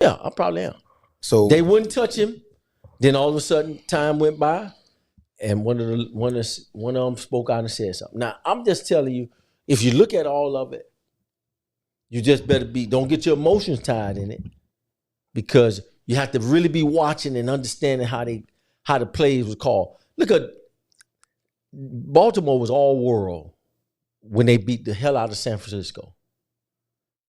Yeah, I probably am. So They wouldn't touch him. Then all of a sudden, time went by, and one of them spoke out and said something. Now, I'm just telling you, if you look at all of it, you just better don't get your emotions tied in it, because you have to really be watching and understanding how the plays was called. Look at Baltimore was all world when they beat the hell out of San Francisco.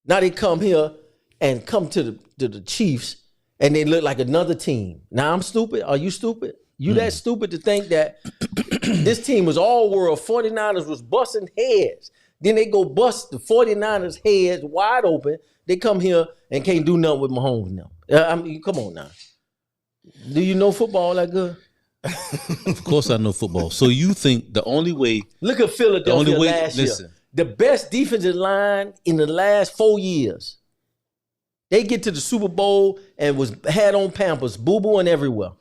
Now they come here and come to the Chiefs and they look like another team. Now I'm stupid. Are you stupid? You that stupid to think that this team was all world. 49ers was busting heads. Then they go bust the 49ers heads wide open. They come here and can't do nothing with Mahomes now. I mean, come on now. Do you know football that good? Of course I know football. So you think the only way... Look at Philadelphia last year. The best defensive line in the last 4 years. They get to the Super Bowl and had on Pampers, boo-boo and everywhere.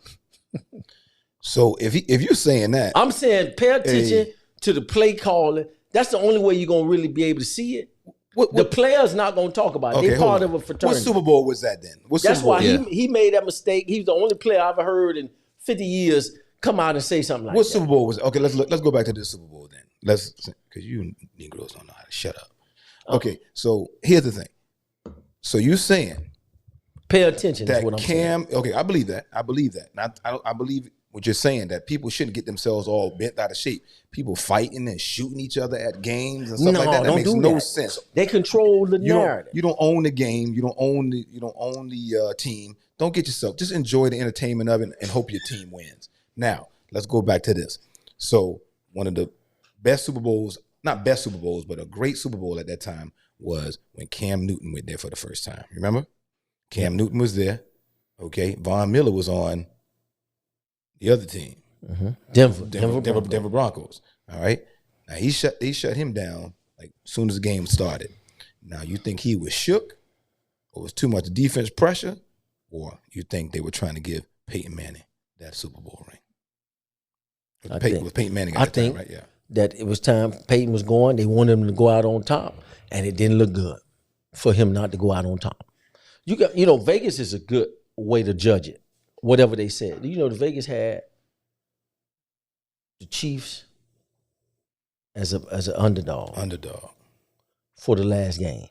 So if you're saying that, I'm saying pay attention to the play calling. That's the only way you're gonna really be able to see it. The players not gonna talk about it. Okay, They're part of a fraternity. What Super Bowl was that then? That's why he made that mistake. He's the only player I've ever heard in 50 years come out and say something like that. What Super Bowl was it? Okay, let's go back to this Super Bowl then. Because you Negroes don't know how to shut up. Okay, so here's the thing. So you're saying pay attention that is what I'm Cam, saying. okay, I believe that. I believe what you're saying, that people shouldn't get themselves all bent out of shape. People fighting and shooting each other at games and stuff like that. That makes no sense. They control the narrative. You don't own the game. You don't own the team. Don't get yourself. Just enjoy the entertainment of it and hope your team wins. Now, let's go back to this. So one of the best Super Bowls, not best Super Bowls, but a great Super Bowl at that time was when Cam Newton went there for the first time. Remember? Cam Newton was there. Okay. Von Miller was on the other team. Mm-hmm. Denver Broncos. All right. Now he shut him down like as soon as the game started. Now you think he was shook, or was too much defense pressure, or you think they were trying to give Peyton Manning that Super Bowl ring? With Peyton Manning at the time, right? Yeah. That it was time Peyton was going. They wanted him to go out on top, and it didn't look good for him not to go out on top. Vegas is a good way to judge it. Whatever they said, the Vegas had the Chiefs as an underdog for the last game.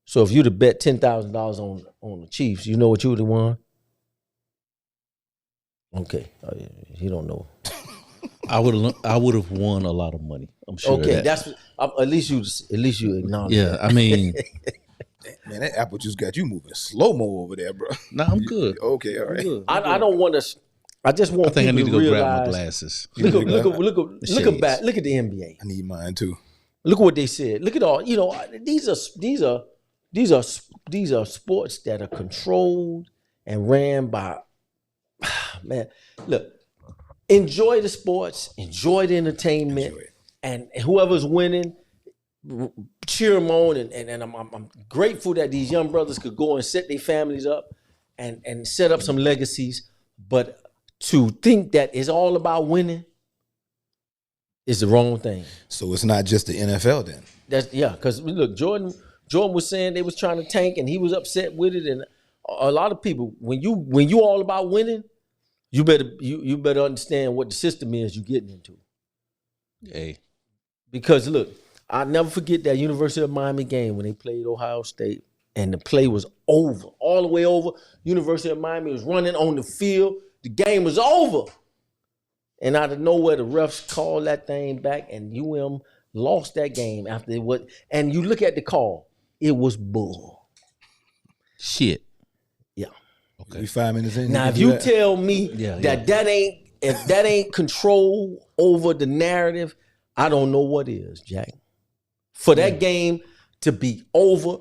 So if you'd have bet $10,000 on the Chiefs, you know what you would have won? Okay, you don't know. I would have won a lot of money. I'm sure. Okay, that's at least you acknowledge. Yeah, that. I mean, man, that apple juice got you moving slow mo over there, bro. Nah, I'm good. Okay, all right. I don't want to. I just want. I think I need to go realize, grab my glasses. Look at back. Look at the NBA. I need mine too. Look at what they said. Look at all. These are sports that are controlled and ran by. Man, look. Enjoy the sports. Enjoy the entertainment. And whoever's winning, cheer them on. And I'm grateful that these young brothers could go and set their families up and set up some legacies. But to think that it's all about winning is the wrong thing. So it's not just the NFL then. Because look, Jordan was saying they was trying to tank and he was upset with it. And a lot of people, when you all about winning, you better understand what the system is you're getting into. Hey. Because look, I'll never forget that University of Miami game when they played Ohio State and the play was over, all the way over. University of Miami was running on the field. The game was over. And out of nowhere, the refs called that thing back and UM lost that game after it was. And you look at the call, it was bull. Shit. Yeah. Okay. We 5 minutes in. Now, if you tell me that ain't control over the narrative, I don't know what is, Jack. For that game to be over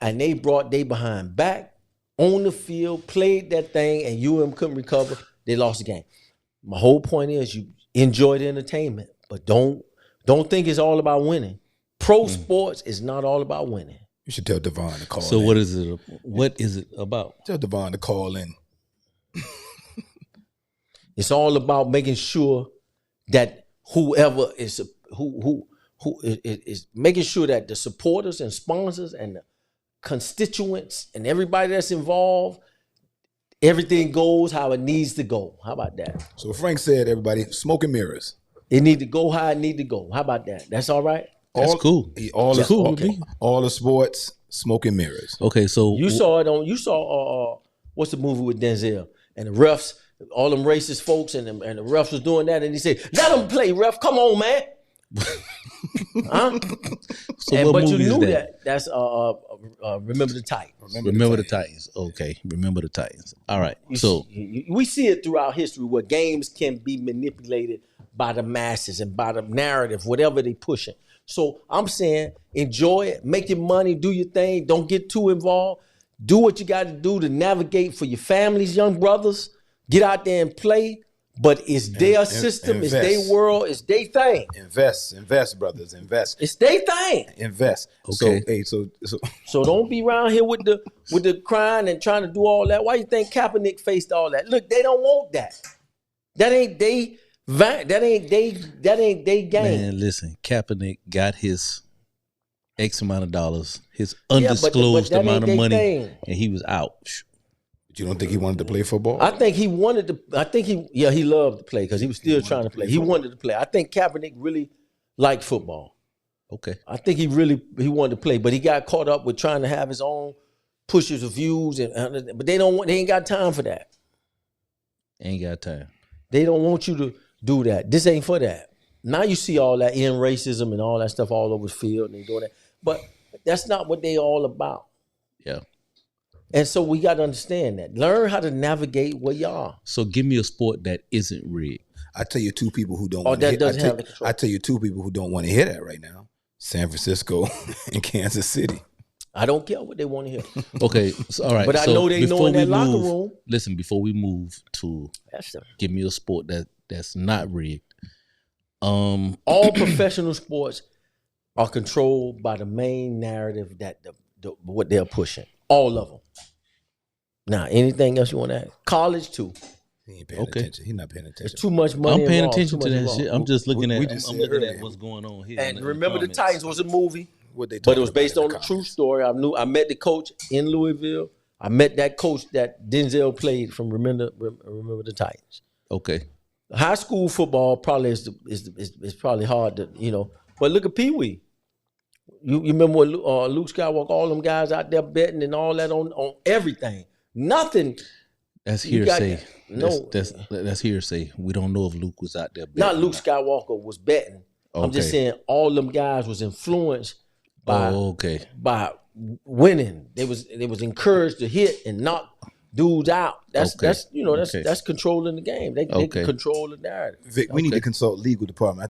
and they brought they behind back on the field, played that thing, and UM couldn't recover, they lost the game. My whole point is you enjoy the entertainment, but don't think it's all about winning. Pro sports is not all about winning. You should tell Devon to call in. So what is it? What is it about? Tell Devon to call in. It's all about making sure that whoever is who is making sure that the supporters and sponsors and the constituents and everybody that's involved, everything goes how it needs to go. How about that? So Frank said, everybody, smoke and mirrors. It need to go how it need to go. How about that? That's all right? That's cool. All That's the, cool with me. all the sports, smoke and mirrors. Okay, so You saw it on. You saw what's the movie with Denzel and the refs, all them racist folks, and the refs was doing that, and he said, "Let them play, ref. Come on, man." Huh? so what but you movie knew is that? That's Remember the Titans. Remember the Titans. Okay, remember the Titans. All right. We see it throughout history where games can be manipulated by the masses and by the narrative, whatever they pushing. So I'm saying, enjoy it, make your money, do your thing, don't get too involved. Do what you got to do to navigate for your families, young brothers. Get out there and play. But it's their system, it's their world, it's their thing. Invest, brothers, invest. It's their thing. Invest. Okay. So don't be around here with the crying and trying to do all that. Why you think Kaepernick faced all that? Look, they don't want that. That ain't they game. Man, listen, Kaepernick got his X amount of dollars, his undisclosed but amount of money, thing. and he was out. But you don't think he wanted to play football? I think he wanted to. I think he loved to play because he was still trying to play. He wanted to play. I think Kaepernick really liked football. Okay. I think he wanted to play, but he got caught up with trying to have his own pushes of views, but they ain't got time for that. Ain't got time. They don't want you to do that. This ain't for that. Now you see all that end racism and all that stuff all over the field and they doing that. But that's not what they all about. Yeah. And so we got to understand that. Learn how to navigate where you are. So give me a sport that isn't rigged. I tell you two people who don't Oh, want that to doesn't have the control. I tell you two people who don't want to hear that right now. San Francisco and Kansas City. I don't care what they want to hear. Okay, so, all right. But I so know they know before in that we locker move- room. Listen, before we move to give me a sport that's not rigged. All professional sports are controlled by the main narrative that what they're pushing. All of them. Now, anything else you want to add? College too. He ain't paying Okay. attention. He's not paying There's attention. too much money. I'm paying involved, attention too to much that involved. shit. I'm just looking at. we just I'm said looking at earlier. what's going on here. And in the remember, the comments. Titans was a movie, What they but talking it was based about on in a the true comments. story. I met the coach in Louisville. I met that coach that Denzel played from Remember the Titans. Okay. High school football probably is probably hard to but look at Pee Wee. You remember when Luke Skywalker, all them guys out there betting and all that on everything. Nothing. That's You got- hearsay. no. That's hearsay. We don't know if Luke was out there. Not betting Luke or not. Skywalker was betting. I'm just Okay. saying all them guys was influenced by Oh, okay. by winning. They was encouraged to hit and knock dudes out. That's Okay. that's controlling the game. They Okay. can control the narrative. Vic, we need to consult legal department.